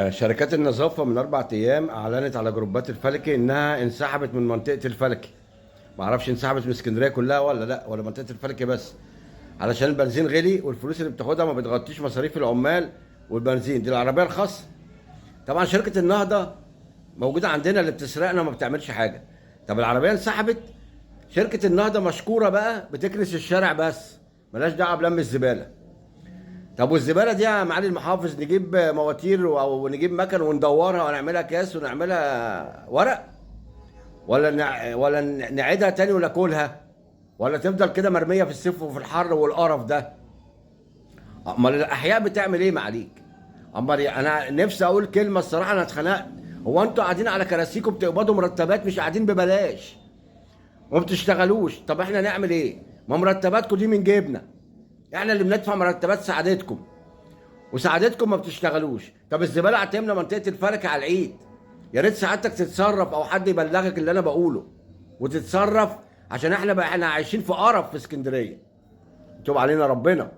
شركات النظافة من 4 أيام أعلنت على جروبات الفلكي إنها انسحبت من منطقة الفلكي. معرفش انسحبت من اسكندرية كلها ولا لأ، ولا منطقة الفلكي بس، علشان البنزين غلي والفلوس اللي بتاخدها ما بتغطيش مصاريف العمال والبنزين دي العربية الخاصة. طبعا شركة النهضة موجودة عندنا اللي بتسرقنا وما بتعملش حاجة. طب العربية انسحبت، شركة النهضة مشكورة بقى بتكنس الشارع بس، ملهاش دعوة بلم الزبالة. طب والزباله دي يا معالي المحافظ نجيب مواتير او نجيب مكن وندورها ونعملها اكياس ونعملها ورق، ولا نعيدها تاني وناكلها، ولا تفضل كده مرميه في الصيف وفي الحر والقرف ده؟ امال الاحياء بتعمل ايه معاليك؟ امال انا نفسي اقول كلمه الصراحه، انا اتخنقت. هو انتوا قاعدين على كراسيكم بتقبضوا مرتبات، مش قاعدين ببلاش وما بتشتغلوش؟ طب احنا نعمل ايه؟ ما مرتباتكم دي من جيبنا، احنا اللي بندفع مرتبات سعادتكم، وسعادتكم ما بتشتغلوش. طب الزباله هتملى منطقه الفلكه على العيد، يا ريت سعادتك تتصرف او حد يبلغك اللي انا بقوله وتتصرف، عشان احنا بقى عايشين في قرف في اسكندريه. يتوب علينا ربنا.